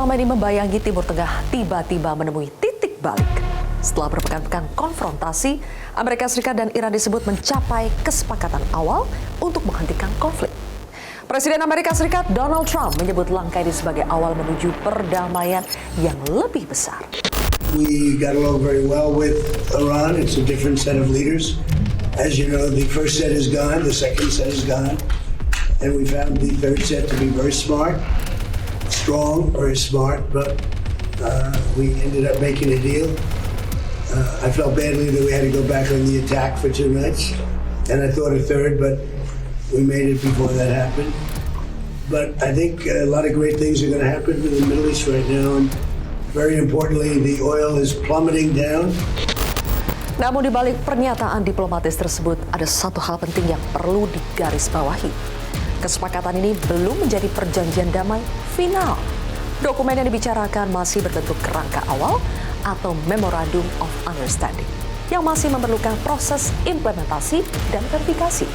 selama ini membayangi Timur Tengah tiba-tiba menemui titik balik. Setelah berpekan-pekan konfrontasi, Amerika Serikat dan Iran disebut mencapai kesepakatan awal untuk menghentikan konflik. Presiden Amerika Serikat Donald Trump menyebut langkah ini sebagai awal menuju perdamaian yang lebih besar. We got along very well with Iran. It's a different set of leaders. As you know, the first set is gone, the second set is gone. And we found the third set to be very smart, strong, very smart, but we ended up making a deal. I felt badly that we had to go back on the attack for 2 nights, and I thought a third, but we made it before that happened. But I think a lot of great things are going to happen in the Middle East right now, and very importantly, the oil is plummeting down. Namun di balik pernyataan diplomatis tersebut, ada satu hal penting yang perlu digarisbawahi. Kesepakatan ini belum menjadi perjanjian damai final. Dokumen yang dibicarakan masih berbentuk kerangka awal atau Memorandum of Understanding yang masih memerlukan proses implementasi dan verifikasi.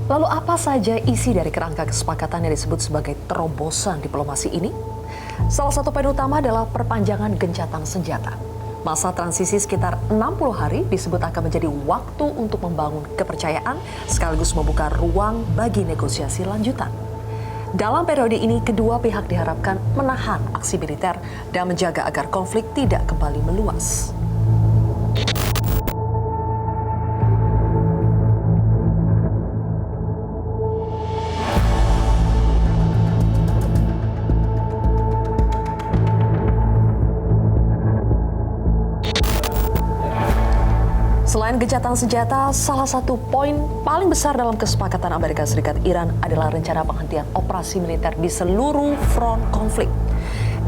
Lalu apa saja isi dari kerangka kesepakatan yang disebut sebagai terobosan diplomasi ini? Salah satu poin utama adalah perpanjangan gencatan senjata. Masa transisi sekitar 60 hari disebut akan menjadi waktu untuk membangun kepercayaan sekaligus membuka ruang bagi negosiasi lanjutan. Dalam periode ini, kedua pihak diharapkan menahan aksi militer dan menjaga agar konflik tidak kembali meluas. Selain gencatan senjata, salah satu poin paling besar dalam kesepakatan Amerika Serikat Iran adalah rencana penghentian operasi militer di seluruh front konflik.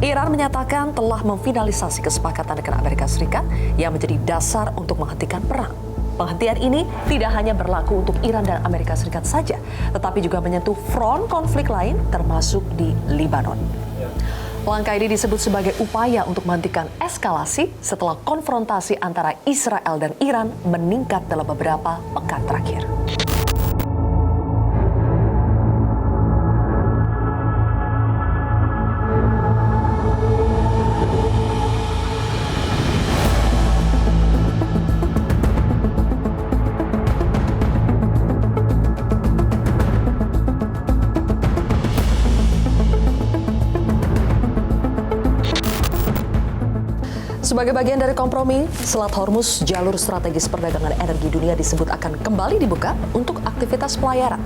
Iran menyatakan telah memfinalisasi kesepakatan dengan Amerika Serikat yang menjadi dasar untuk menghentikan perang. Penghentian ini tidak hanya berlaku untuk Iran dan Amerika Serikat saja, tetapi juga menyentuh front konflik lain termasuk di Lebanon. Langkah ini disebut sebagai upaya untuk menghentikan eskalasi setelah konfrontasi antara Israel dan Iran meningkat dalam beberapa pekan terakhir. Sebagai bagian dari kompromi, Selat Hormuz, jalur strategis perdagangan energi dunia disebut akan kembali dibuka untuk aktivitas pelayaran.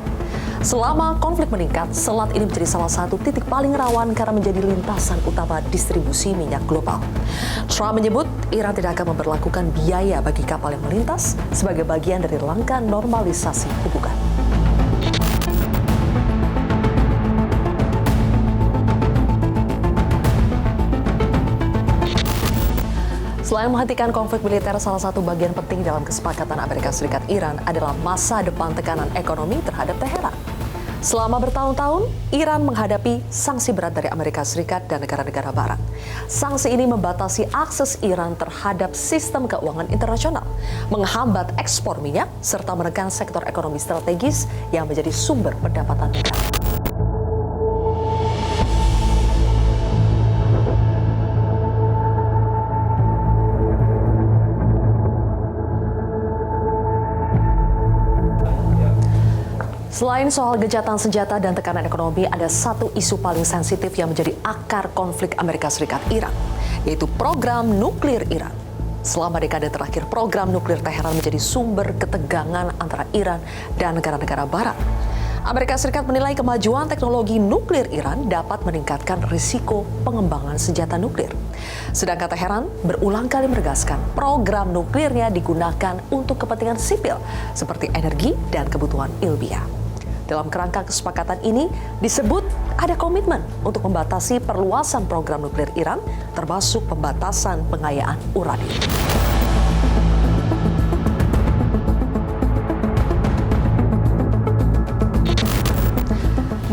Selama konflik meningkat, selat ini menjadi salah satu titik paling rawan karena menjadi lintasan utama distribusi minyak global. Trump menyebut Iran tidak akan memberlakukan biaya bagi kapal yang melintas sebagai bagian dari langkah normalisasi hubungan. Selain menghentikan konflik militer, salah satu bagian penting dalam kesepakatan Amerika Serikat Iran adalah masa depan tekanan ekonomi terhadap Teheran. Selama bertahun-tahun, Iran menghadapi sanksi berat dari Amerika Serikat dan negara-negara barat. Sanksi ini membatasi akses Iran terhadap sistem keuangan internasional, menghambat ekspor minyak, serta menekan sektor ekonomi strategis yang menjadi sumber pendapatan negara. Selain soal gencatan senjata dan tekanan ekonomi, ada satu isu paling sensitif yang menjadi akar konflik Amerika Serikat-Iran, yaitu program nuklir Iran. Selama dekade terakhir, program nuklir Teheran menjadi sumber ketegangan antara Iran dan negara-negara barat. Amerika Serikat menilai kemajuan teknologi nuklir Iran dapat meningkatkan risiko pengembangan senjata nuklir. Sedangkan Teheran berulang kali menegaskan program nuklirnya digunakan untuk kepentingan sipil seperti energi dan kebutuhan ilmiah. Dalam kerangka kesepakatan ini disebut ada komitmen untuk membatasi perluasan program nuklir Iran, termasuk pembatasan pengayaan uranium.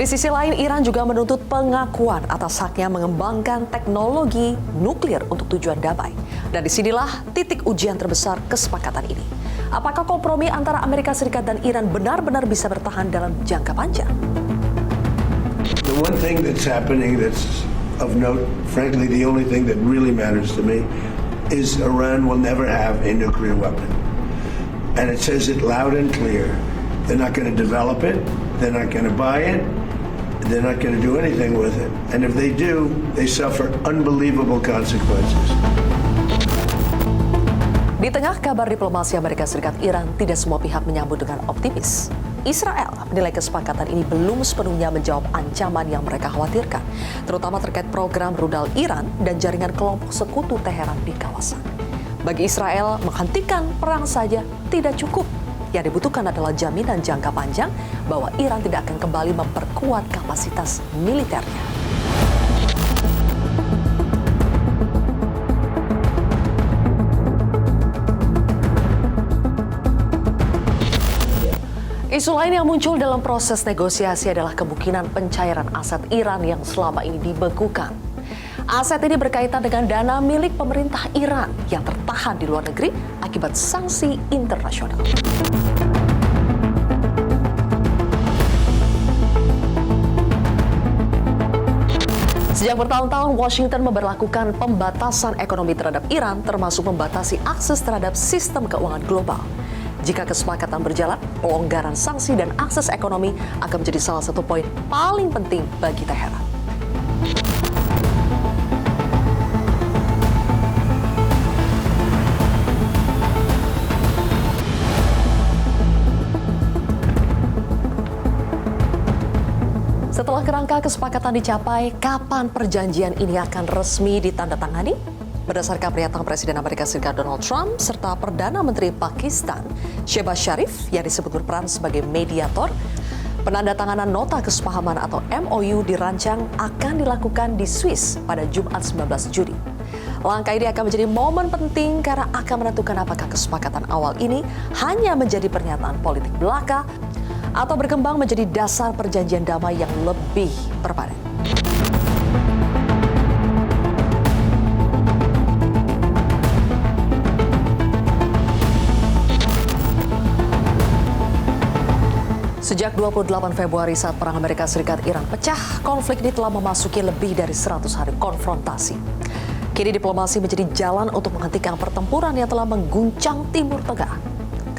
Di sisi lain, Iran juga menuntut pengakuan atas haknya mengembangkan teknologi nuklir untuk tujuan damai. Dan disinilah titik ujian terbesar kesepakatan ini. Apakah kompromi antara Amerika Serikat dan Iran benar-benar bisa bertahan dalam jangka panjang? The one thing that's happening that's of note, frankly, the only thing that really matters to me is Iran will never have a nuclear weapon. And it says it loud and clear. They're not going to develop it. They're not going to buy it. They're not going to do anything with it. And if they do, they suffer unbelievable consequences. Di tengah kabar diplomasi Amerika Serikat, Iran tidak semua pihak menyambut dengan optimis. Israel menilai kesepakatan ini belum sepenuhnya menjawab ancaman yang mereka khawatirkan, terutama terkait program rudal Iran dan jaringan kelompok sekutu Teheran di kawasan. Bagi Israel, menghentikan perang saja tidak cukup. Yang dibutuhkan adalah jaminan jangka panjang bahwa Iran tidak akan kembali memperkuat kapasitas militernya. Isu lain yang muncul dalam proses negosiasi adalah kemungkinan pencairan aset Iran yang selama ini dibekukan. Aset ini berkaitan dengan dana milik pemerintah Iran yang tertahan di luar negeri akibat sanksi internasional. Sejak bertahun-tahun, Washington memberlakukan pembatasan ekonomi terhadap Iran, termasuk membatasi akses terhadap sistem keuangan global. Jika kesepakatan berjalan, pelonggaran sanksi dan akses ekonomi akan menjadi salah satu poin paling penting bagi Teheran. Setelah kerangka kesepakatan dicapai, kapan perjanjian ini akan resmi ditandatangani? Berdasarkan pernyataan Presiden Amerika Serikat Donald Trump serta Perdana Menteri Pakistan Shehbaz Sharif yang disebut berperan sebagai mediator, penandatanganan nota kesepahaman atau MOU dirancang akan dilakukan di Swiss pada Jumat 19 Juni. Langkah ini akan menjadi momen penting karena akan menentukan apakah kesepakatan awal ini hanya menjadi pernyataan politik belaka atau berkembang menjadi dasar perjanjian damai yang lebih permanen. Sejak 28 Februari saat Perang Amerika Serikat-Iran pecah, konflik ini telah memasuki lebih dari 100 hari konfrontasi. Kini diplomasi menjadi jalan untuk menghentikan pertempuran yang telah mengguncang Timur Tengah.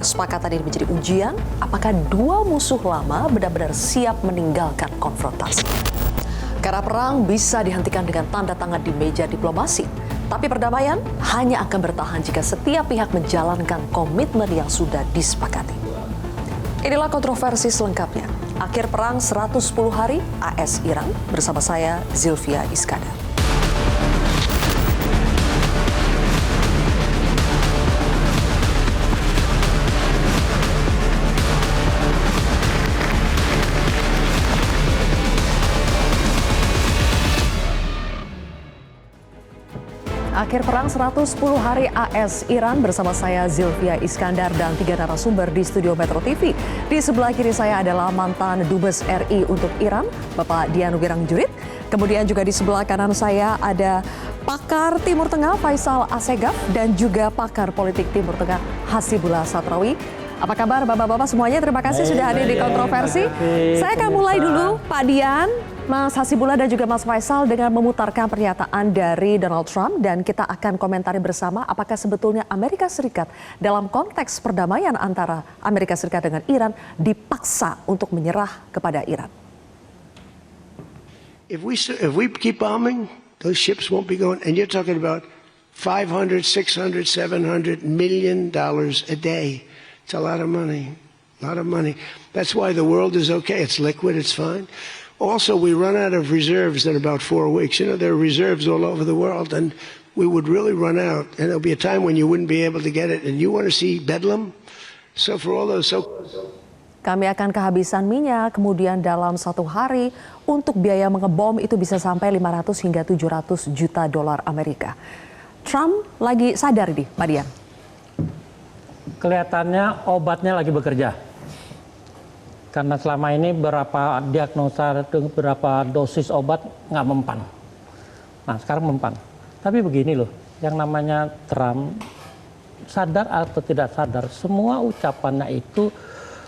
Kesepakatan ini menjadi ujian apakah dua musuh lama benar-benar siap meninggalkan konfrontasi. Karena perang bisa dihentikan dengan tanda tangan di meja diplomasi, tapi perdamaian hanya akan bertahan jika setiap pihak menjalankan komitmen yang sudah disepakati. Inilah kontroversi selengkapnya. Akhir perang 110 hari AS Iran bersama saya Zilvia Iskandar. Akhir perang 110 hari AS Iran bersama saya Zilvia Iskandar dan 3 narasumber di studio Metro TV. Di sebelah kiri saya adalah mantan Dubes RI untuk Iran, Bapak Dian Wirangjurit. Kemudian juga di sebelah kanan saya ada pakar Timur Tengah Faisal Assegaf dan juga pakar politik Timur Tengah Hasibullah Satrawi. Apa kabar Bapak-bapak semuanya? Terima kasih sudah hadir di kontroversi. Saya akan mulai dulu Pak Dian, Mas Hasibullah dan juga Mas Faisal dengan memutarkan pernyataan dari Donald Trump dan kita akan komentari bersama apakah sebetulnya Amerika Serikat dalam konteks perdamaian antara Amerika Serikat dengan Iran dipaksa untuk menyerah kepada Iran. If we keep bombing, those ships won't be going. And you're talking about $500, $600, $700 million a day. It's a lot of money, That's why the world is okay. It's liquid, it's fine. Also, we run out of reserves in about 4 weeks. You know, there are reserves all over the world, and we would really run out. And there'll be a time when you wouldn't be able to get it. And you want to see bedlam? So for all those... Kami akan kehabisan minyak, kemudian dalam 1 hari untuk biaya mengebom itu bisa sampai 500 hingga 700 juta dolar Amerika. Trump lagi sadar nih, Pak Dian. Kelihatannya obatnya lagi bekerja. Karena selama ini berapa diagnosa, berapa dosis obat nggak mempan. Nah sekarang mempan. Tapi begini loh, yang namanya Trump, sadar atau tidak sadar, semua ucapannya itu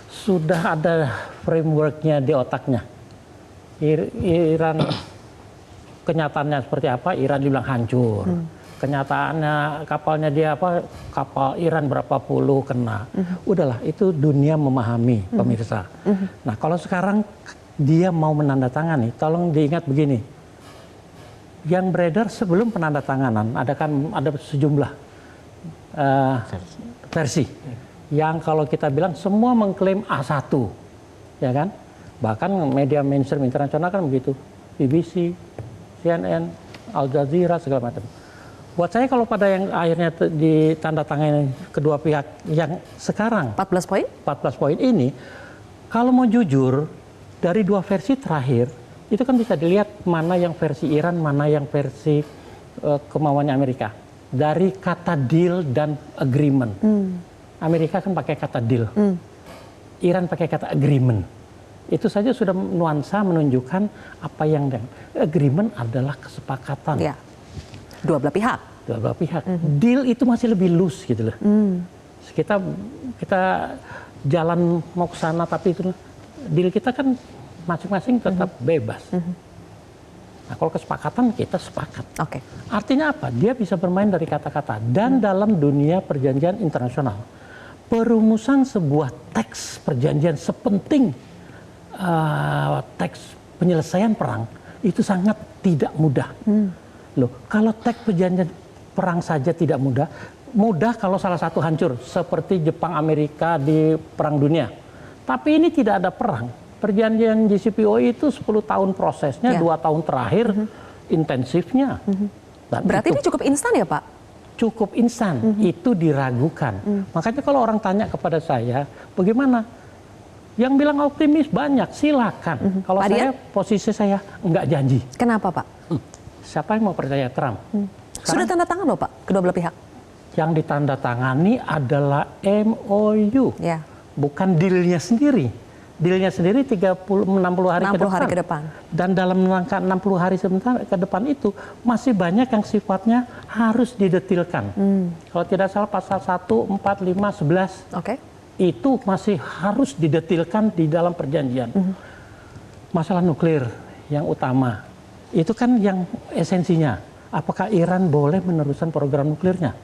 sudah ada frameworknya di otaknya. Iran, kenyataannya seperti apa, Iran dibilang hancur. Kenyataannya kapalnya dia apa, kapal Iran berapa puluh kena. Udahlah, itu dunia memahami, pemirsa. Nah kalau sekarang dia mau menandatangani, tolong diingat begini. Yang beredar sebelum penandatanganan ada sejumlah versi. Yang kalau kita bilang semua mengklaim A1, ya kan? Bahkan media mainstream internasional kan begitu, BBC, CNN, Al Jazeera segala macam. Buat saya kalau pada yang akhirnya ditandatangani kedua pihak yang sekarang 14 poin? 14 poin ini, kalau mau jujur dari dua versi terakhir itu kan bisa dilihat mana yang versi Iran, mana yang versi kemauannya Amerika. Dari kata deal dan agreement. Amerika kan pakai kata deal. Iran pakai kata agreement. Itu saja sudah nuansa menunjukkan apa yang agreement adalah kesepakatan. Ya. Dua belah pihak. Dua belah pihak. Deal itu masih lebih loose gitu loh. Kita jalan mau ke sana tapi itu deal kita kan masing-masing tetap bebas. Nah, kalau kesepakatan kita sepakat. Oke. Artinya apa? Dia bisa bermain dari kata-kata. Dan dalam dunia perjanjian internasional, perumusan sebuah teks perjanjian sepenting teks penyelesaian perang itu sangat tidak mudah. Loh, kalau teks perjanjian perang saja tidak mudah, mudah kalau salah satu hancur seperti Jepang Amerika di Perang Dunia. Tapi ini tidak ada perang. Perjanjian JCPOA itu 10 tahun prosesnya, 2 tahun terakhir intensifnya. Dan Berarti itu ini cukup instan ya Pak? cukup instan, itu diragukan. Makanya kalau orang tanya kepada saya, bagaimana? Yang bilang optimis banyak, silakan. Kalau Pak saya, Dian? posisi saya enggak janji. Kenapa Pak? Siapa yang mau percaya Trump? Sudah tanda tangan loh Pak, kedua belah pihak. Yang ditandatangani adalah MOU, Ya. bukan deal-nya sendiri. Deal-nya sendiri 60 hari 60 ke depan. hari ke depan. Dan dalam rangka 60 hari sebentar ke depan itu masih banyak yang sifatnya harus didetilkan. Kalau tidak salah pasal 1, 4, 5, 11 Oke. itu masih harus didetilkan di dalam perjanjian. Masalah nuklir yang utama, itu kan yang esensinya. Apakah Iran boleh meneruskan program nuklirnya?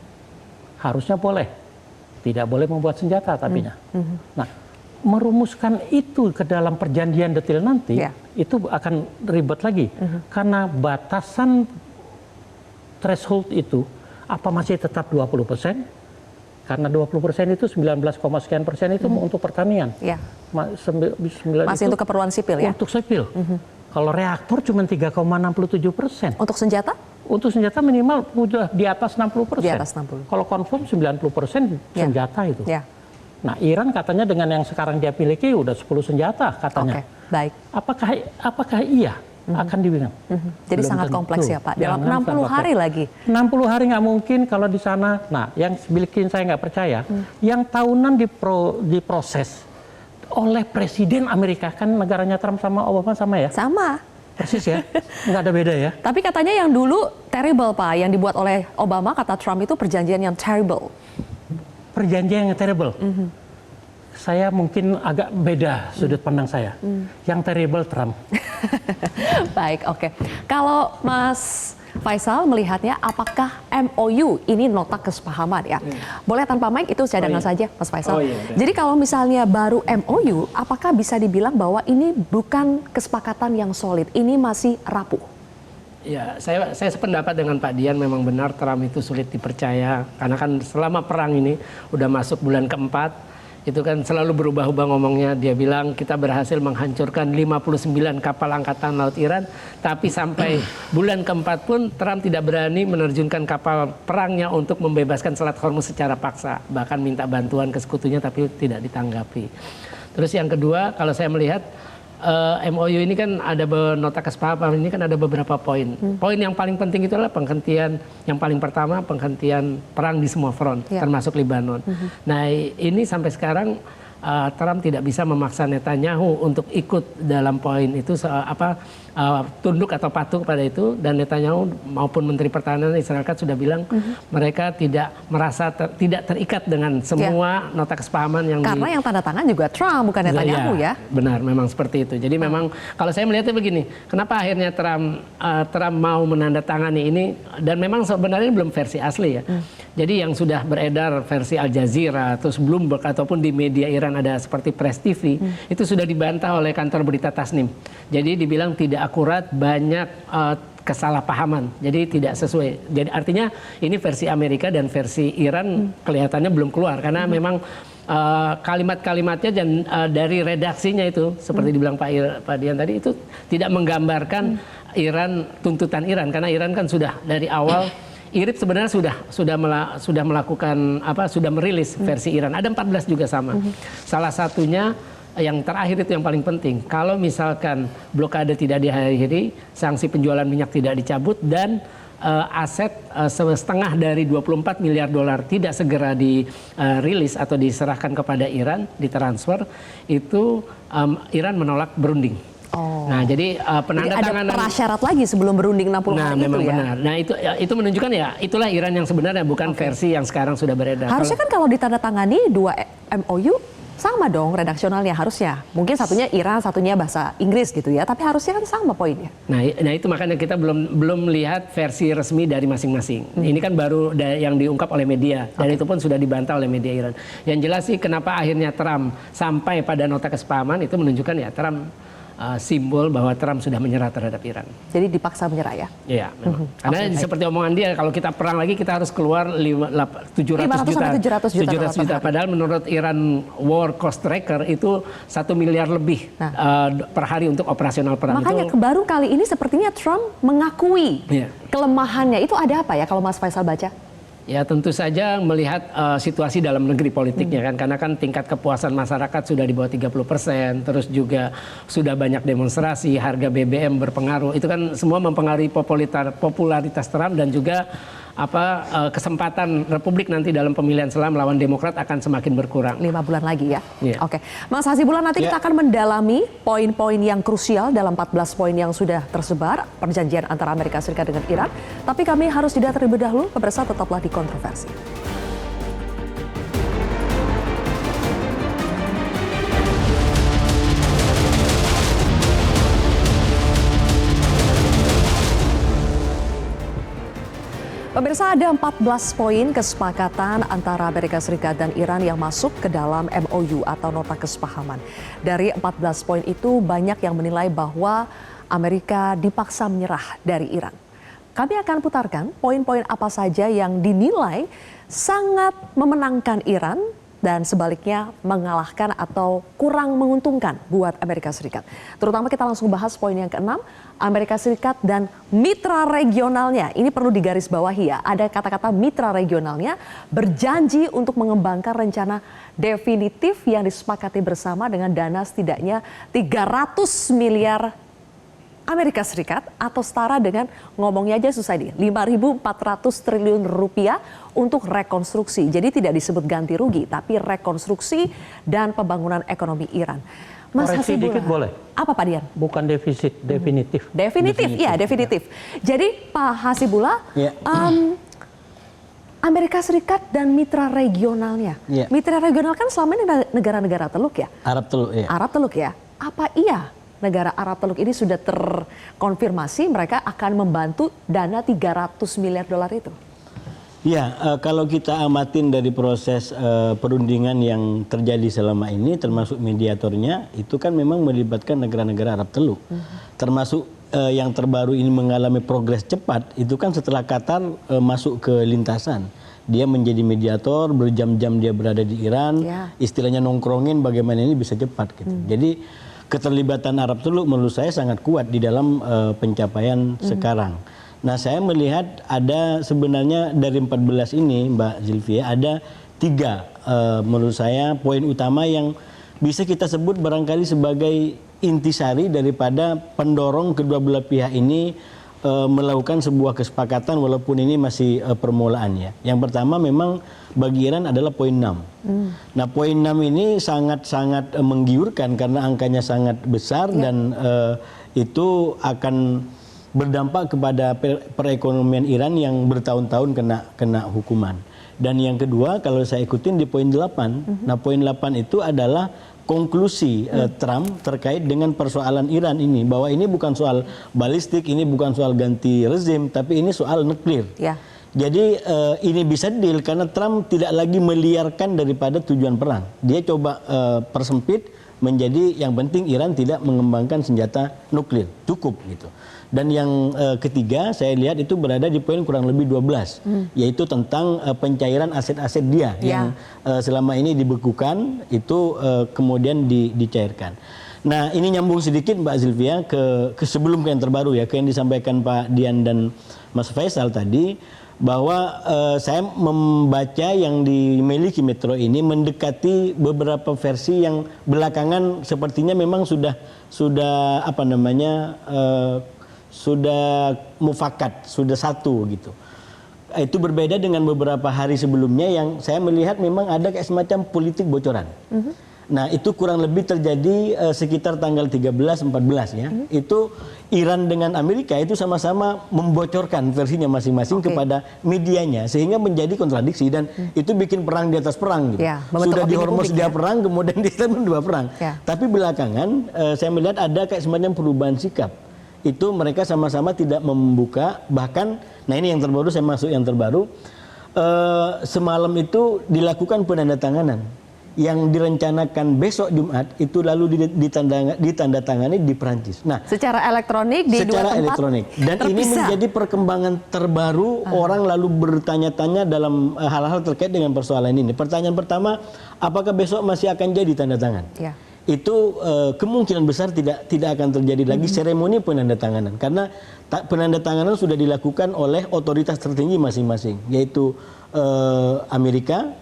Harusnya boleh. Tidak boleh membuat senjata tapinya. Nah, merumuskan itu ke dalam perjanjian detil nanti, itu akan ribet lagi. Karena batasan threshold itu, apa masih tetap 20%? Karena 20% itu 19, sekian% itu untuk pertanian. Ya. Masih untuk keperluan sipil ya? Untuk sipil. Kalau reaktor cuma 3,67%. Untuk senjata? Untuk senjata minimal sudah di atas 60%. Di atas 60. Kalau confirm 90% senjata itu. Ya. Nah, Iran katanya dengan yang sekarang dia miliki udah 10 senjata katanya. Oke, baik. Apakah iya akan dibilang? Jadi Belum sangat tentu. kompleks ya Pak. Dalam Jangan 60 hari lagi. 60 hari nggak mungkin kalau di sana. Nah, yang bikin saya nggak percaya, yang tahunan diproses oleh Presiden Amerika, kan negaranya Trump sama Obama sama ya? Sama. Persis ya, nggak ada beda ya. Tapi katanya yang dulu terrible Pak, yang dibuat oleh Obama, kata Trump itu perjanjian yang terrible. Perjanjian yang terrible. Saya mungkin agak beda sudut pandang saya. Yang terrible Trump. Baik, oke. Kalau Mas Faisal melihatnya, apakah MOU ini nota kesepahaman ya? Boleh tanpa mic itu cadangan saja, Mas Faisal. Jadi kalau misalnya baru MOU, apakah bisa dibilang bahwa ini bukan kesepakatan yang solid, ini masih rapuh? Ya, saya sependapat dengan Pak Dian, memang benar Trump itu sulit dipercaya. Karena kan selama perang ini udah masuk bulan keempat, itu kan selalu berubah-ubah ngomongnya. Dia bilang kita berhasil menghancurkan 59 kapal angkatan laut Iran, tapi sampai bulan keempat pun Trump tidak berani menerjunkan kapal perangnya untuk membebaskan Selat Hormuz secara paksa. Bahkan minta bantuan ke sekutunya tapi tidak ditanggapi. Terus yang kedua, kalau saya melihat MOU ini kan ada nota kesepahaman, ini kan ada beberapa poin. Poin yang paling penting itu adalah penghentian, yang paling pertama penghentian perang di semua front, termasuk Lebanon. Nah ini sampai sekarang Trump tidak bisa memaksa Netanyahu untuk ikut dalam poin itu tunduk atau patuh pada itu, dan Netanyahu maupun Menteri Pertahanan Israel kan sudah bilang mereka tidak merasa tidak terikat dengan semua nota kesepahaman yang karena yang tanda tangan juga Trump bukan Netanyahu ya. Benar, memang seperti itu. Jadi memang kalau saya melihatnya begini, kenapa akhirnya Trump mau menandatangani ini, dan memang sebenarnya belum versi asli ya. Jadi yang sudah beredar versi Al Jazeera, terus Bloomberg ataupun di media Iran ada seperti Press TV, itu sudah dibantah oleh kantor berita Tasnim. Jadi dibilang tidak akurat, banyak kesalahpahaman, jadi tidak sesuai. Jadi artinya ini versi Amerika dan versi Iran kelihatannya belum keluar karena memang kalimat-kalimatnya dan dari redaksinya itu seperti dibilang Pak Dian tadi itu tidak menggambarkan Iran, tuntutan Iran, karena Iran kan sudah dari awal IRIB sebenarnya sudah melakukan sudah merilis versi Iran. Ada 14 juga sama. Salah satunya yang terakhir itu yang paling penting. Kalau misalkan blokade tidak diakhiri, sanksi penjualan minyak tidak dicabut, dan aset setengah dari 24 miliar dolar tidak segera dirilis atau diserahkan kepada Iran, ditransfer, itu Iran menolak berunding. Nah, jadi penandatanganan ada prasyarat lagi sebelum berunding 60 hari memang itu ya. Benar. Nah, itu menunjukkan ya itulah Iran yang sebenarnya, bukan versi yang sekarang sudah beredar. Harusnya kan kalau ditandatangani 2 MOU sama dong redaksionalnya harusnya. Mungkin satunya Iran, satunya bahasa Inggris gitu ya, tapi harusnya kan sama poinnya. Nah itu makanya kita belum lihat versi resmi dari masing-masing. Ini kan baru yang diungkap oleh media, dan itu pun sudah dibantah oleh media Iran. Yang jelas sih kenapa akhirnya Trump sampai pada nota kesepahaman itu menunjukkan ya Trump simbol bahwa Trump sudah menyerah terhadap Iran. Jadi dipaksa menyerah ya? Iya, memang. Karena seperti omongan dia, kalau kita perang lagi kita harus keluar 700 juta. Padahal menurut Iran War Cost Tracker itu 1 miliar lebih per hari untuk operasional perang. Makanya baru kali ini sepertinya Trump mengakui kelemahannya. Itu ada apa ya kalau Mas Faisal baca? Ya tentu saja melihat situasi dalam negeri politiknya kan, karena kan tingkat kepuasan masyarakat sudah di bawah 30%, terus juga sudah banyak demonstrasi, harga BBM berpengaruh, itu kan semua mempengaruhi popularitas Trump, dan juga kesempatan Republik nanti dalam pemilihan setelah melawan Demokrat akan semakin berkurang. 5 bulan lagi ya? Oke. Mas Hasibullah, nanti kita akan mendalami poin-poin yang krusial dalam 14 poin yang sudah tersebar, perjanjian antara Amerika Serikat dengan Iran. Tapi kami harus jeda terlebih dahulu, pemirsa tetaplah di Kontroversi. Pemirsa, ada 14 poin kesepakatan antara Amerika Serikat dan Iran yang masuk ke dalam MOU atau nota kesepahaman. Dari 14 poin itu banyak yang menilai bahwa Amerika dipaksa menyerah dari Iran. Kami akan putarkan poin-poin apa saja yang dinilai sangat memenangkan Iran dan sebaliknya mengalahkan atau kurang menguntungkan buat Amerika Serikat. Terutama kita langsung bahas poin yang ke-6, Amerika Serikat dan mitra regionalnya. Ini perlu digarisbawahi ya, ada kata-kata mitra regionalnya berjanji untuk mengembangkan rencana definitif yang disepakati bersama dengan dana setidaknya 300 miliar Amerika Serikat atau setara dengan, ngomongnya aja susah nih, 5.400 triliun rupiah untuk rekonstruksi. Jadi tidak disebut ganti rugi, tapi rekonstruksi dan pembangunan ekonomi Iran. Mas Koreksi Hasibullah, dikit boleh? Apa Pak Dian? Bukan defisit, definitif. Definitif, iya definitif. Jadi Pak Hasibullah, Amerika Serikat dan mitra regionalnya. Mitra regional kan selama ini negara-negara Teluk ya? Arab Teluk, ya. Arab Teluk ya. Apa iya negara Arab Teluk ini sudah terkonfirmasi mereka akan membantu dana 300 miliar dolar itu? Ya, kalau kita amatin dari proses perundingan yang terjadi selama ini, termasuk mediatornya, itu kan memang melibatkan negara-negara Arab Teluk. Termasuk yang terbaru ini mengalami progres cepat, itu kan setelah Qatar masuk ke lintasan. Dia menjadi mediator, berjam-jam dia berada di Iran, istilahnya nongkrongin bagaimana ini bisa cepat gitu. Jadi keterlibatan Arab Teluk menurut saya sangat kuat di dalam pencapaian sekarang. Nah, saya melihat ada sebenarnya dari 14 ini, Mbak Zilvia, ada 3 menurut saya poin utama yang bisa kita sebut barangkali sebagai intisari daripada pendorong kedua belah pihak ini melakukan sebuah kesepakatan walaupun ini masih permulaannya. Yang pertama memang bagi Iran adalah poin 6. Nah, poin 6 ini sangat-sangat menggiurkan karena angkanya sangat besar dan itu akan berdampak kepada perekonomian Iran yang bertahun-tahun kena hukuman. Dan yang kedua kalau saya ikutin di poin 8. Nah, poin 8 itu adalah konklusi Trump terkait dengan persoalan Iran ini, bahwa ini bukan soal balistik, ini bukan soal ganti rezim, tapi ini soal nuklir. Ya. Jadi ini bisa deal karena Trump tidak lagi meliarkan daripada tujuan perang. Dia coba persempit menjadi yang penting Iran tidak mengembangkan senjata nuklir, cukup gitu. Dan yang ketiga saya lihat itu berada di poin kurang lebih 12, yaitu tentang pencairan aset-aset dia yang selama ini dibekukan itu kemudian dicairkan. Nah, ini nyambung sedikit Mbak Zilvia ke sebelum ke yang terbaru ya, ke yang disampaikan Pak Dian dan Mas Faisal tadi, bahwa saya membaca yang dimiliki Metro ini mendekati beberapa versi yang belakangan sepertinya memang sudah apa namanya sudah mufakat, sudah satu gitu. Itu berbeda dengan beberapa hari sebelumnya yang saya melihat memang ada kayak semacam politik bocoran. Nah, itu kurang lebih terjadi sekitar tanggal 13-14 ya. Itu Iran dengan Amerika itu sama-sama membocorkan versinya masing-masing kepada medianya sehingga menjadi kontradiksi dan itu bikin perang di atas perang gitu. Ya, sudah di Hormuz dia ya. perang, kemudian di Islam dua perang. Ya. Tapi belakangan saya melihat ada kayak semacam perubahan sikap. Itu mereka sama-sama tidak membuka, bahkan nah ini yang terbaru, saya masuk yang terbaru, semalam itu dilakukan penandatanganan yang direncanakan besok Jumat itu lalu ditandatangani di Perancis. Nah, secara elektronik di secara dua tempat elektronik dan terpisah. ini menjadi perkembangan terbaru. Orang lalu bertanya-tanya dalam hal-hal terkait dengan persoalan ini. Pertanyaan pertama, apakah besok masih akan jadi tanda tangan? Ya. Itu kemungkinan besar tidak akan terjadi lagi seremoni penandatanganan karena penandatanganan sudah dilakukan oleh otoritas tertinggi masing-masing, yaitu Amerika,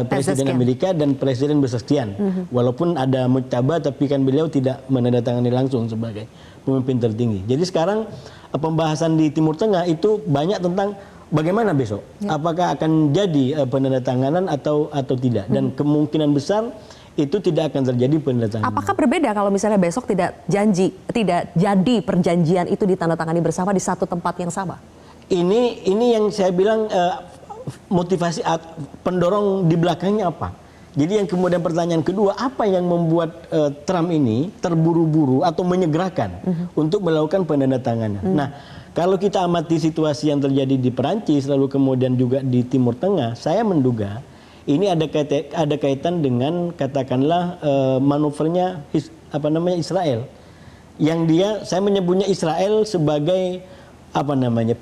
Presiden Amerika dan Presiden bersaksian. Walaupun ada mujtaba tapi kan beliau tidak menandatangani langsung sebagai pemimpin tertinggi. Jadi sekarang pembahasan di Timur Tengah itu banyak tentang bagaimana besok, apakah akan jadi penandatanganan atau tidak, dan kemungkinan besar itu tidak akan terjadi penandatanganan. Apakah berbeda kalau misalnya besok tidak jadi perjanjian itu ditandatangani bersama di satu tempat yang sama? Ini yang saya bilang motivasi pendorong di belakangnya apa? Jadi yang kemudian pertanyaan kedua, apa yang membuat Trump ini terburu-buru atau menyegerakan untuk melakukan penandatanganan? Nah, kalau kita amati situasi yang terjadi di Perancis lalu kemudian juga di Timur Tengah, saya menduga ini ada kaitan dengan katakanlah manuvernya Israel, yang saya menyebutnya Israel sebagai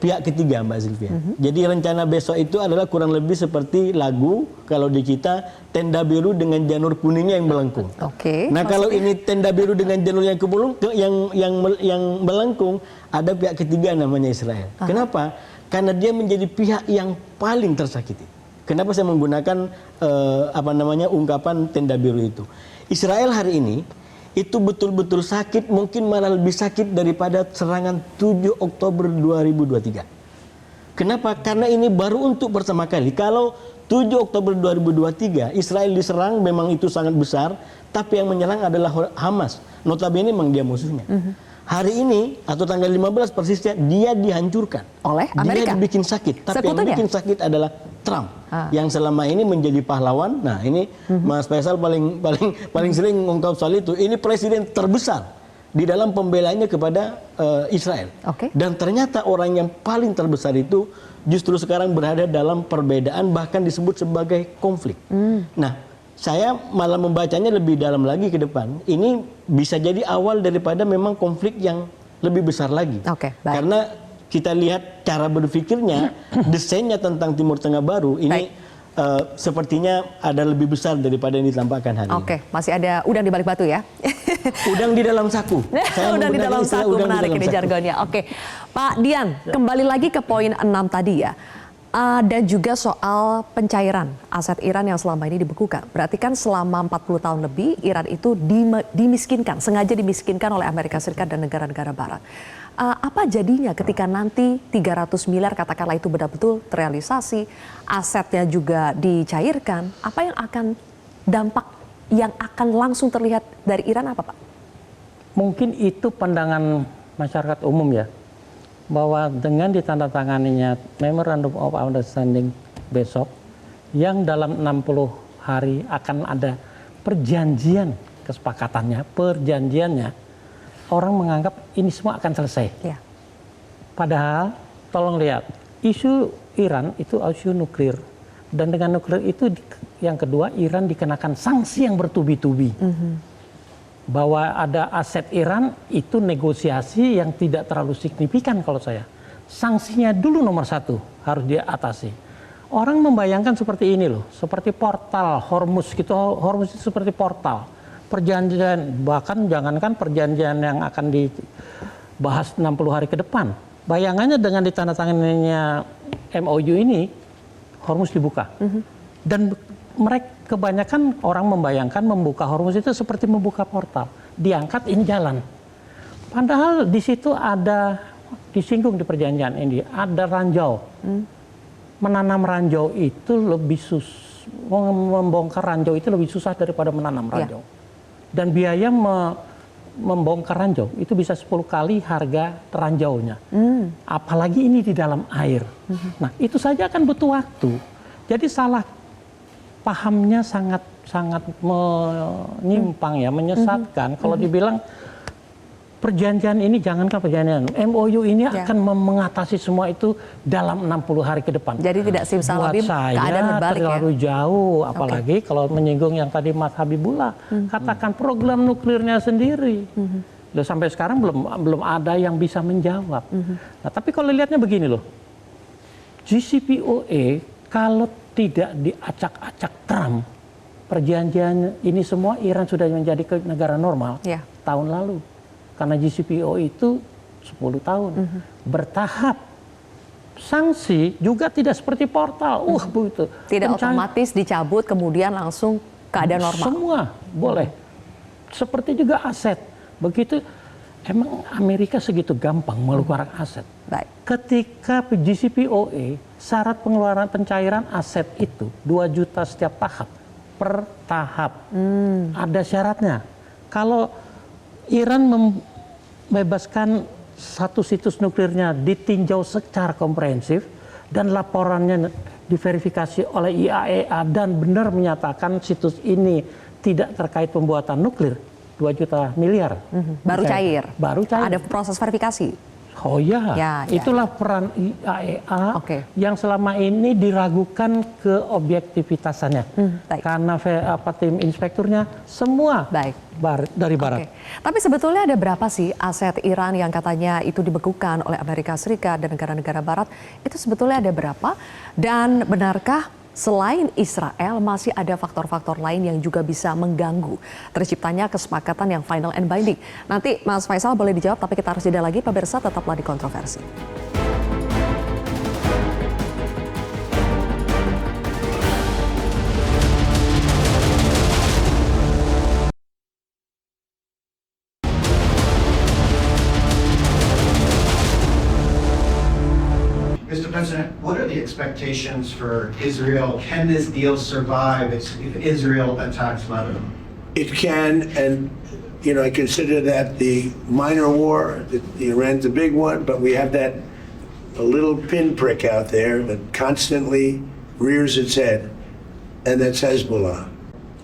pihak ketiga, Mbak Zilvia. Jadi rencana besok itu adalah kurang lebih seperti lagu kalau di kita tenda biru dengan janur kuningnya yang melengkung. Nah, kalau ini tenda biru dengan janur yang melengkung, ada pihak ketiga namanya Israel. Kenapa? Karena dia menjadi pihak yang paling tersakiti. Kenapa saya menggunakan ungkapan tenda biru itu? Israel hari ini itu betul-betul sakit, mungkin malah lebih sakit daripada serangan 7 Oktober 2023. Kenapa? Karena ini baru untuk pertama kali. Kalau 7 Oktober 2023 Israel diserang memang itu sangat besar, tapi yang menyerang adalah Hamas. Notabene memang dia musuhnya. Hari ini atau tanggal 15 persisnya dia dihancurkan oleh Amerika. Dia dibikin sakit, tapi Sekutunya? yang bikin sakit adalah Trump yang selama ini menjadi pahlawan. Nah, ini Mas Faisal paling sering mengungkap soal itu. Ini presiden terbesar di dalam pembelaannya kepada Israel. Dan ternyata orang yang paling terbesar itu justru sekarang berada dalam perbedaan, bahkan disebut sebagai konflik. Nah, saya malah membacanya lebih dalam lagi ke depan. Ini bisa jadi awal daripada memang konflik yang lebih besar lagi. Karena kita lihat cara berpikirnya, desainnya tentang Timur Tengah baru ini sepertinya ada lebih besar daripada yang ditampakkan hari ini. Masih ada udang di balik batu ya? Udang di dalam saku. Udang di dalam saku, menarik ini jargonnya. Pak Dian, kembali lagi ke poin 6 tadi ya. Dan juga soal pencairan aset Iran yang selama ini dibekukan. Berarti kan selama 40 tahun lebih Iran itu dimiskinkan, sengaja dimiskinkan oleh Amerika Serikat dan negara-negara barat. Apa jadinya ketika nanti 300 miliar katakanlah itu benar-betul terrealisasi, asetnya juga dicairkan, apa yang akan dampak yang akan langsung terlihat dari Iran apa Pak? Mungkin itu pandangan masyarakat umum ya, bahwa dengan ditandatanganinya Memorandum of Understanding besok, yang dalam 60 hari akan ada perjanjian kesepakatannya, perjanjiannya, orang menganggap ini semua akan selesai. Ya. Padahal, tolong lihat, isu Iran itu isu nuklir. Dan dengan nuklir itu, yang kedua, Iran dikenakan sanksi yang bertubi-tubi. Bahwa ada aset Iran itu negosiasi yang tidak terlalu signifikan kalau saya. Sanksinya dulu nomor satu harus diatasi. Orang membayangkan seperti ini loh, seperti portal Hormuz gitu. Hormuz itu seperti portal. Perjanjian, bahkan jangankan perjanjian yang akan dibahas 60 hari ke depan. Bayangannya dengan ditandatanganinya MOU ini, Hormuz dibuka. Dan mereka kebanyakan orang membayangkan membuka Hormuz itu seperti membuka portal, diangkat ini jalan. Padahal di situ ada disinggung di perjanjian ini ada ranjau. Menanam ranjau itu lebih membongkar ranjau itu lebih susah daripada menanam ranjau. Dan biaya membongkar ranjau itu bisa 10 kali harga ranjaunya. Apalagi ini di dalam air. Nah, itu saja akan butuh waktu. Jadi salah pahamnya sangat menyimpang ya, menyesatkan. Kalau dibilang perjanjian ini, jangankan perjanjian, MOU ini akan mengatasi semua itu dalam 60 hari ke depan. Jadi tidak simsalabim, keadaan berbalik ya. Terlalu jauh, apalagi kalau menyinggung yang tadi Mas Habibullah, katakan program nuklirnya sendiri. Loh, sampai sekarang belum ada yang bisa menjawab. Nah, tapi kalau lihatnya begini loh, JCPOA kalau tidak diacak-acak Trump, perjanjian ini semua Iran sudah menjadi negara normal tahun lalu. Karena JCPOA itu 10 tahun. Bertahap. Sanksi juga tidak seperti portal. Begitu. Tidak otomatis dicabut kemudian langsung keadaan normal. Semua boleh. Seperti juga aset. Begitu. Emang Amerika segitu gampang mengeluarkan aset. Baik. Ketika JCPOA, syarat pengeluaran pencairan aset itu 2 juta setiap tahap. Per tahap. Ada syaratnya. Kalau Iran membebaskan satu situs nuklirnya ditinjau secara komprehensif dan laporannya diverifikasi oleh IAEA dan benar menyatakan situs ini tidak terkait pembuatan nuklir, 2 juta miliar. Baru cair. Baru cair. Ada proses verifikasi. Oh ya, itulah peran IAEA yang selama ini diragukan keobjektivitasannya. Karena tim inspekturnya semua dari barat. Tapi sebetulnya ada berapa sih aset Iran yang katanya itu dibekukan oleh Amerika Serikat dan negara-negara barat? Itu sebetulnya ada berapa? Dan benarkah selain Israel masih ada faktor-faktor lain yang juga bisa mengganggu terciptanya kesepakatan yang final and binding? Nanti Mas Faisal boleh dijawab, tapi kita harus jeda lagi. Pemirsa, tetaplah di Kontroversi. Mr. President, what are the expectations for Israel? Can this deal survive if Israel attacks Lebanon? It can, and I consider that the minor war. The Iran's a big one, but we have a little pinprick out there that constantly rears its head, and that's Hezbollah.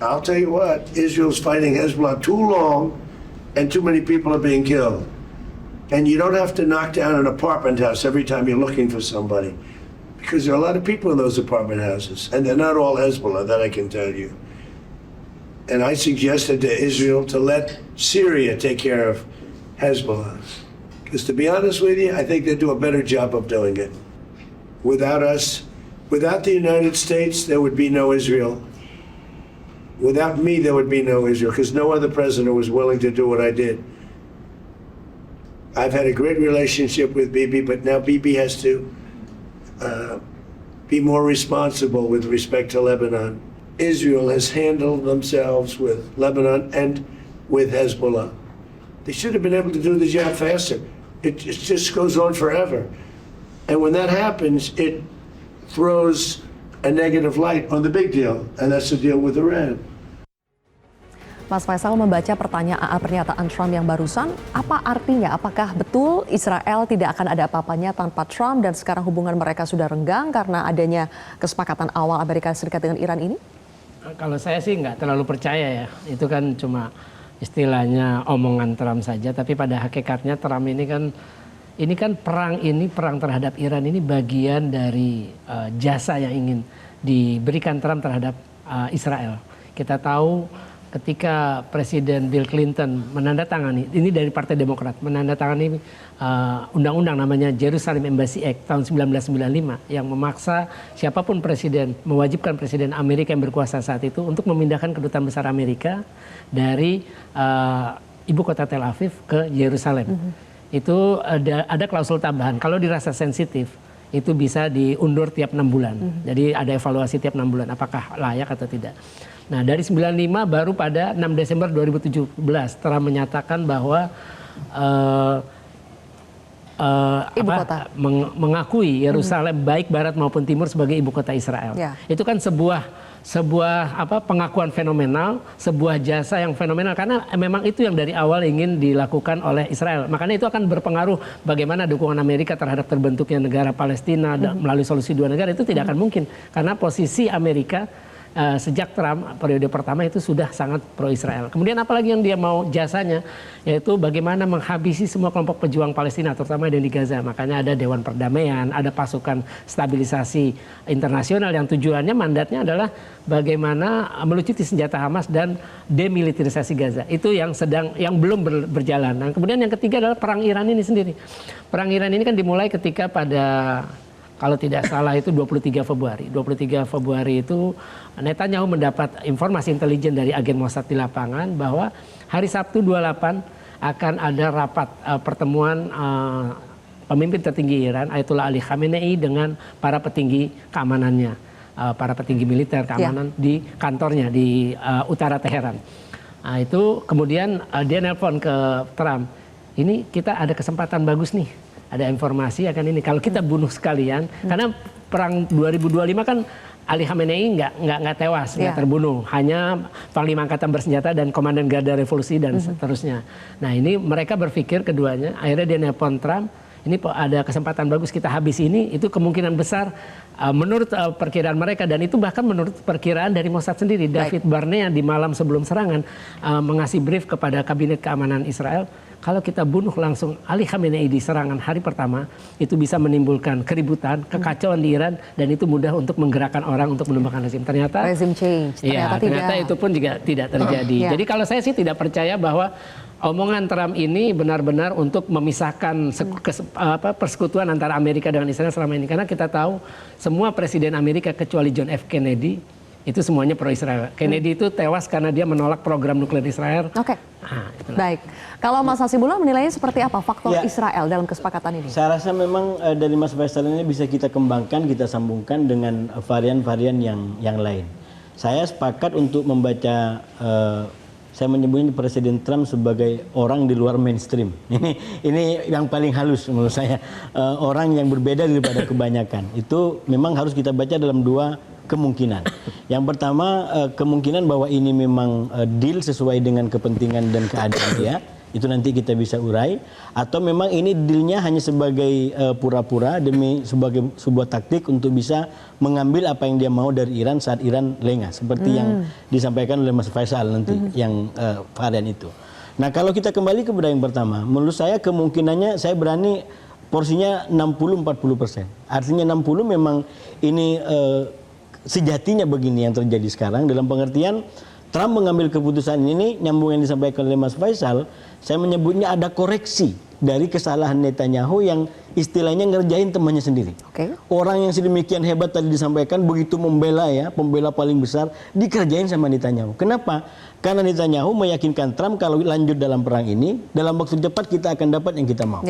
I'll tell you what, Israel's fighting Hezbollah too long, and too many people are being killed. And you don't have to knock down an apartment house every time you're looking for somebody, because there are a lot of people in those apartment houses, and they're not all Hezbollah, that I can tell you. And I suggested to Israel to let Syria take care of Hezbollah. Because to be honest with you, I think they do a better job of doing it. Without us, without the United States, there would be no Israel. Without me, there would be no Israel, because no other president was willing to do what I did. I've had a great relationship with Bibi, but now Bibi has to be more responsible with respect to Lebanon. Israel has handled themselves with Lebanon and with Hezbollah. They should have been able to do the job faster. It just goes on forever. And when that happens, it throws a negative light on the big deal, and that's the deal with Iran. Mas Faisal membaca pernyataan Trump yang barusan, apa artinya? Apakah betul Israel tidak akan ada apa-apanya tanpa Trump dan sekarang hubungan mereka sudah renggang karena adanya kesepakatan awal Amerika Serikat dengan Iran ini? Kalau saya sih nggak terlalu percaya ya, itu kan cuma istilahnya omongan Trump saja, tapi pada hakikatnya Trump ini kan perang terhadap Iran ini bagian dari jasa yang ingin diberikan Trump terhadap Israel. Kita tahu ketika Presiden Bill Clinton menandatangani, ini dari Partai Demokrat, menandatangani undang-undang namanya Jerusalem Embassy Act tahun 1995 yang memaksa siapapun presiden, mewajibkan Presiden Amerika yang berkuasa saat itu untuk memindahkan kedutaan besar Amerika dari ibu kota Tel Aviv ke Yerusalem. Itu ada klausul tambahan, kalau dirasa sensitif itu bisa diundur tiap 6 bulan. Jadi ada evaluasi tiap 6 bulan, apakah layak atau tidak. Nah dari 95 baru pada 6 Desember 2017 Trump menyatakan bahwa mengakui Yerusalem baik barat maupun timur sebagai ibu kota Israel. Itu kan sebuah pengakuan fenomenal, sebuah jasa yang fenomenal karena memang itu yang dari awal ingin dilakukan oleh Israel. Makanya itu akan berpengaruh bagaimana dukungan Amerika terhadap terbentuknya negara Palestina melalui solusi dua negara itu tidak akan mungkin karena posisi Amerika sejak Trump periode pertama itu sudah sangat pro Israel. Kemudian apalagi yang dia mau jasanya yaitu bagaimana menghabisi semua kelompok pejuang Palestina terutama yang di Gaza. Makanya ada Dewan Perdamaian, ada pasukan stabilisasi internasional yang tujuannya mandatnya adalah bagaimana melucuti senjata Hamas dan demilitarisasi Gaza. Itu yang belum berjalan. Dan kemudian yang ketiga adalah perang Iran ini sendiri. Perang Iran ini kan dimulai ketika pada kalau tidak salah itu 23 Februari. 23 Februari itu Netanyahu mendapat informasi intelijen dari agen Mossad di lapangan bahwa hari Sabtu 28 akan ada rapat pertemuan pemimpin tertinggi Iran Ayatollah Ali Khamenei dengan para petinggi keamanannya, para petinggi militer keamanan di kantornya di utara Teheran. Nah, itu kemudian dia nelpon ke Trump. Ini kita ada kesempatan bagus nih. Ada informasi akan ini kalau kita bunuh sekalian karena perang 2025 kan Ali Khamenei nggak tewas, nggak terbunuh, hanya Panglima Angkatan Bersenjata dan Komandan Garda Revolusi dan seterusnya. Nah ini mereka berpikir keduanya, akhirnya dia nelpon Trump, ini ada kesempatan bagus kita habis ini, itu kemungkinan besar menurut perkiraan mereka dan itu bahkan menurut perkiraan dari Mossad sendiri. David Barnea di malam sebelum serangan mengasih brief kepada Kabinet Keamanan Israel. Kalau kita bunuh langsung Ali Khamenei di serangan hari pertama, itu bisa menimbulkan keributan, kekacauan di Iran, dan itu mudah untuk menggerakkan orang untuk menumbangkan rezim. Ternyata rezim change. Ternyata itu pun juga tidak terjadi. Jadi kalau saya sih tidak percaya bahwa omongan Trump ini benar-benar untuk memisahkan persekutuan antara Amerika dengan Israel selama ini. Karena kita tahu semua presiden Amerika kecuali John F. Kennedy, itu semuanya pro-Israel. Kennedy itu tewas karena dia menolak program nuklir Israel. Oke. Baik. Kalau Mas Hasibullah menilainya seperti apa faktor Israel dalam kesepakatan ini? Saya rasa memang dari Mas Faisal ini bisa kita kembangkan, kita sambungkan dengan varian-varian yang lain. Saya sepakat untuk membaca, saya menyebutnya Presiden Trump sebagai orang di luar mainstream. Ini yang paling halus menurut saya. Orang yang berbeda daripada kebanyakan. Itu memang harus kita baca dalam dua kemungkinan. Yang pertama kemungkinan bahwa ini memang deal sesuai dengan kepentingan dan keadaan dia. Itu nanti kita bisa urai. Atau memang ini dealnya hanya sebagai pura-pura demi sebagai sebuah taktik untuk bisa mengambil apa yang dia mau dari Iran saat Iran lengah. Seperti yang disampaikan oleh Mas Faisal nanti yang varian itu. Nah kalau kita kembali kepada yang pertama, menurut saya kemungkinannya saya berani porsinya 60-40%. Artinya 60 memang ini sejatinya begini yang terjadi sekarang dalam pengertian Trump mengambil keputusan ini nyambung yang disampaikan oleh Mas Faisal, saya menyebutnya ada koreksi dari kesalahan Netanyahu yang istilahnya ngerjain temannya sendiri. Orang yang sedemikian hebat tadi disampaikan begitu membela pembela paling besar dikerjain sama Netanyahu. Kenapa? Karena Netanyahu meyakinkan Trump kalau lanjut dalam perang ini dalam waktu cepat kita akan dapat yang kita mau.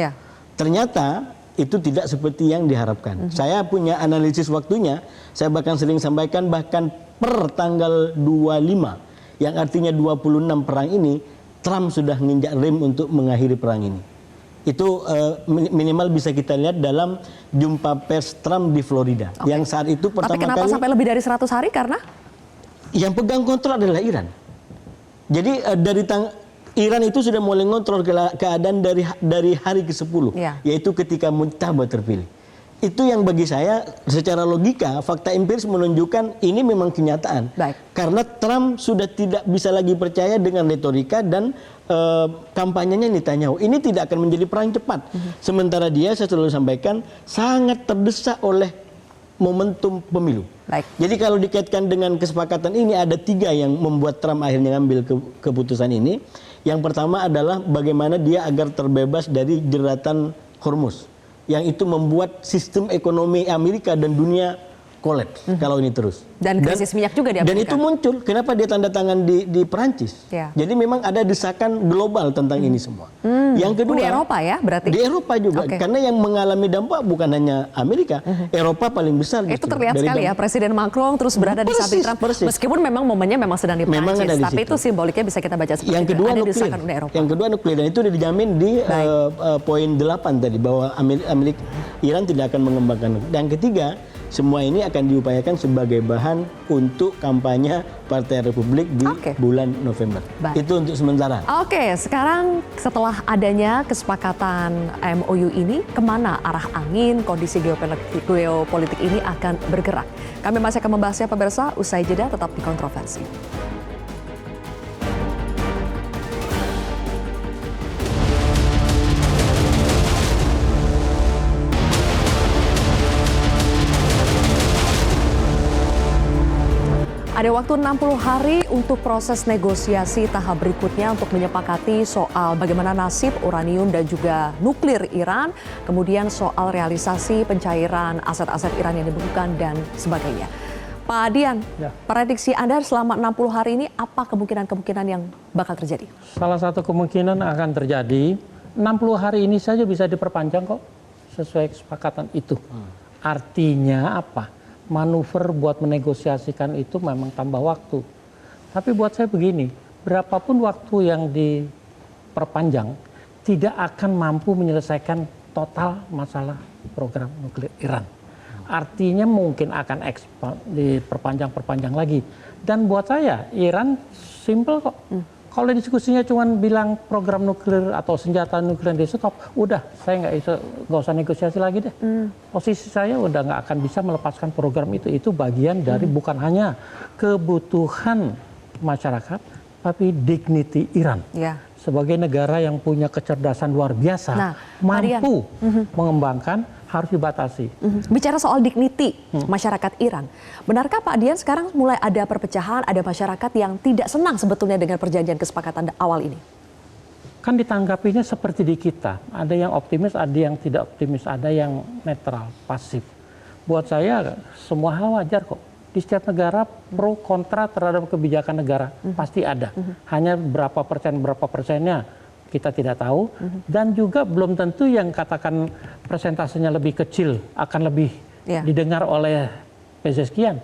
Ternyata itu tidak seperti yang diharapkan. Saya punya analisis waktunya, saya bahkan sering sampaikan bahkan per tanggal 25, yang artinya 26 perang ini, Trump sudah nginjak rem untuk mengakhiri perang ini. Itu minimal bisa kita lihat dalam jumpa pers Trump di Florida. Yang saat itu pertama kali... Tapi kenapa sampai lebih dari 100 hari? Karena? Yang pegang kontrol adalah Iran. Jadi Iran itu sudah mulai ngontrol keadaan dari hari ke-10, yaitu ketika Mujtaba terpilih. Itu yang bagi saya secara logika, fakta empiris menunjukkan ini memang kenyataan. Baik. Karena Trump sudah tidak bisa lagi percaya dengan retorika dan kampanyenya Netanyahu. Ini tidak akan menjadi perang cepat. Sementara dia, saya selalu sampaikan, sangat terdesak oleh momentum pemilu. Baik. Jadi kalau dikaitkan dengan kesepakatan ini, ada 3 yang membuat Trump akhirnya ngambil keputusan ini. Yang pertama adalah bagaimana dia agar terbebas dari jeratan Hormuz, yang itu membuat sistem ekonomi Amerika dan dunia kolaps kalau ini terus. Dan krisis minyak juga di Amerika. Dan itu muncul, kenapa dia tanda tangan di Perancis. Ya. Jadi memang ada desakan global tentang ini semua. Yang kedua, di Eropa ya berarti? Di Eropa juga, karena yang mengalami dampak bukan hanya Amerika, Eropa paling besar. Itu terlihat sekali ya, Presiden Macron terus berada di samping Trump. Meskipun memang momennya memang sedang di Perancis, tapi itu simboliknya bisa kita baca seperti yang kedua itu. Ada nuklir. desakan Uni Eropa. Yang kedua nuklir, dan itu sudah dijamin di poin 8 tadi, bahwa Iran tidak akan mengembangkan nuklir. Dan yang ketiga, semua ini akan diupayakan sebagai bahan untuk kampanye Partai Republik di bulan November. Baik. Itu untuk sementara. Oke, sekarang setelah adanya kesepakatan MOU ini, kemana arah angin kondisi geopolitik ini akan bergerak? Kami masih akan membahasnya pemirsa, usai jeda tetap di Kontroversi. Ada waktu 60 hari untuk proses negosiasi tahap berikutnya untuk menyepakati soal bagaimana nasib uranium dan juga nuklir Iran, kemudian soal realisasi pencairan aset-aset Iran yang dibekukan dan sebagainya. Pak Dian, prediksi Anda selama 60 hari ini apa kemungkinan-kemungkinan yang bakal terjadi? Salah satu kemungkinan akan terjadi, 60 hari ini saja bisa diperpanjang kok, sesuai kesepakatan itu. Artinya apa? Manuver buat menegosiasikan itu memang tambah waktu. Tapi buat saya begini, berapapun waktu yang diperpanjang, tidak akan mampu menyelesaikan total masalah program nuklir Iran. Artinya mungkin akan diperpanjang lagi. Dan buat saya, Iran simple kok. Kalau diskusinya cuma bilang program nuklir atau senjata nuklir di stop, udah saya nggak usah negosiasi lagi deh. Posisi saya udah nggak akan bisa melepaskan program itu. Itu bagian dari bukan hanya kebutuhan masyarakat, tapi dignity Iran. Sebagai negara yang punya kecerdasan luar biasa, mampu mengembangkan, harus dibatasi. Bicara soal dignity masyarakat Iran, benarkah Pak Dian sekarang mulai ada perpecahan, ada masyarakat yang tidak senang sebetulnya dengan perjanjian kesepakatan awal ini? Kan ditanggapinya seperti di kita, ada yang optimis, ada yang tidak optimis, ada yang netral, pasif. Buat saya semua hal wajar kok. Di setiap negara pro kontra terhadap kebijakan negara pasti ada. Hanya berapa persennya kita tidak tahu, dan juga belum tentu yang katakan persentasenya lebih kecil akan lebih didengar oleh sekian.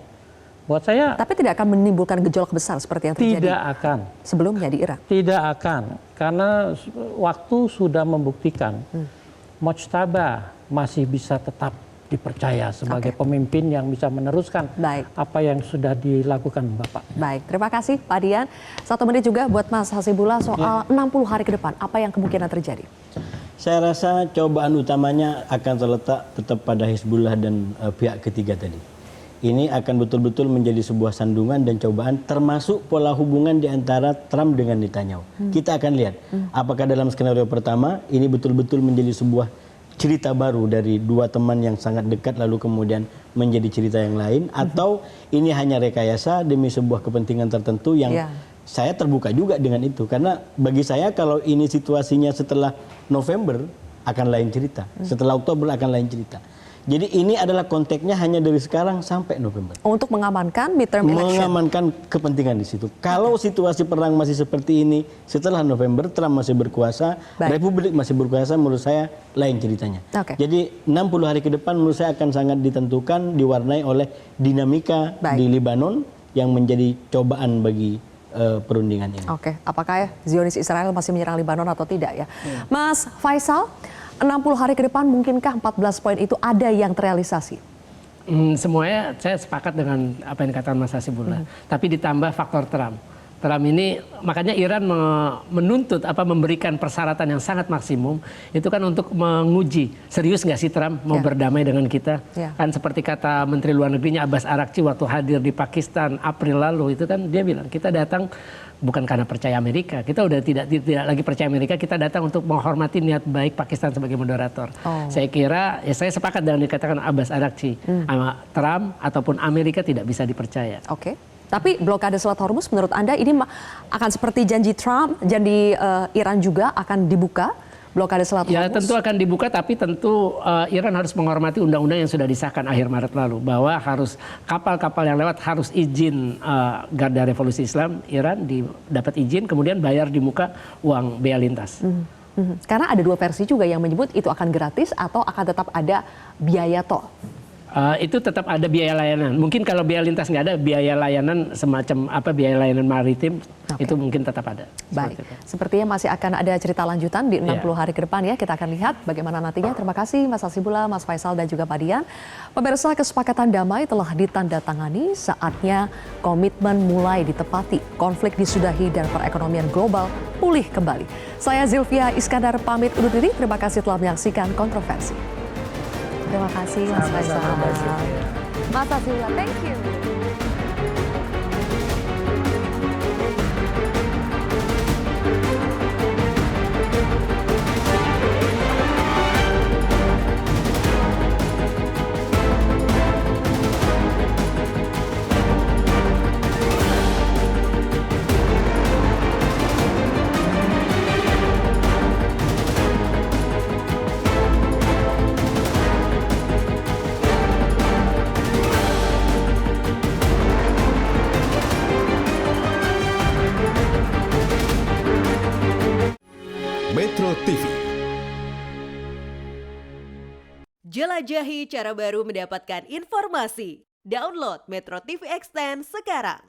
Buat saya, tapi tidak akan menimbulkan gejolak besar seperti yang terjadi tidak akan sebelumnya di Irak. Tidak akan, karena waktu sudah membuktikan Mujtaba masih bisa tetap dipercaya sebagai pemimpin yang bisa meneruskan apa yang sudah dilakukan Bapak. Baik, terima kasih Pak Dian. 1 menit juga buat Mas Hasibullah soal 60 hari ke depan, apa yang kemungkinan terjadi? Saya rasa cobaan utamanya akan terletak tetap pada Hizbullah dan pihak ketiga tadi. Ini akan betul-betul menjadi sebuah sandungan dan cobaan, termasuk pola hubungan di antara Trump dengan Netanyahu. Kita akan lihat apakah dalam skenario pertama ini betul-betul menjadi sebuah cerita baru dari 2 teman yang sangat dekat lalu kemudian menjadi cerita yang lain, atau ini hanya rekayasa demi sebuah kepentingan tertentu yang saya terbuka juga dengan itu. Karena bagi saya kalau ini situasinya setelah November akan lain cerita, setelah Oktober akan lain cerita. Jadi ini adalah konteksnya hanya dari sekarang sampai November. Untuk mengamankan midterm election. Mengamankan kepentingan di situ. Kalau situasi perang masih seperti ini, setelah November Trump masih berkuasa, Baik. Republik masih berkuasa, menurut saya lain ceritanya. Oke. Jadi 60 hari ke depan menurut saya akan sangat ditentukan, diwarnai oleh dinamika Baik. di Lebanon yang menjadi cobaan bagi perundingan ini. Oke, apakah Zionis Israel masih menyerang Lebanon atau tidak ya? Mas Faisal, 60 hari ke depan mungkinkah 14 poin itu ada yang terrealisasi? Semuanya saya sepakat dengan apa yang dikatakan Mas Hasibullah. Tapi ditambah faktor Trump. Trump ini, makanya Iran menuntut memberikan persyaratan yang sangat maksimum itu kan untuk menguji serius nggak sih Trump mau berdamai dengan kita. Kan seperti kata Menteri Luar Negerinya Abbas Araghchi waktu hadir di Pakistan April lalu itu kan dia bilang kita datang bukan karena percaya Amerika, kita udah tidak lagi percaya Amerika, kita datang untuk menghormati niat baik Pakistan sebagai moderator. Saya kira ya saya sepakat dengan dikatakan Abbas Araghchi, Trump ataupun Amerika tidak bisa dipercaya. Oke. Tapi blokade Selat Hormuz menurut Anda ini akan seperti janji Trump, janji Iran juga akan dibuka blokade Selat Hormuz? Ya tentu akan dibuka, tapi tentu Iran harus menghormati undang-undang yang sudah disahkan akhir Maret lalu. Bahwa harus kapal-kapal yang lewat harus izin Garda Revolusi Islam Iran dapat izin, kemudian bayar di muka uang bea lintas. Karena ada dua versi juga yang menyebut itu akan gratis atau akan tetap ada biaya tol. Itu tetap ada biaya layanan. Mungkin kalau biaya lintas nggak ada, biaya layanan semacam biaya layanan maritim itu mungkin tetap ada. Baik, sepertinya masih akan ada cerita lanjutan di 60 hari ke depan ya. Kita akan lihat bagaimana nantinya. Terima kasih Mas Hasibullah, Mas Faisal dan juga Pak Dian. Pemirsa, kesepakatan damai telah ditandatangani. Saatnya komitmen mulai ditepati. Konflik disudahi dan perekonomian global pulih kembali. Saya Zilvia Iskandar pamit undur diri. Terima kasih telah menyaksikan Kontroversi. Terima kasih Mas Faisal. Mas Hasibullah, thank you. Metro TV. Jelajahi cara baru mendapatkan informasi. Download Metro TV Extend sekarang.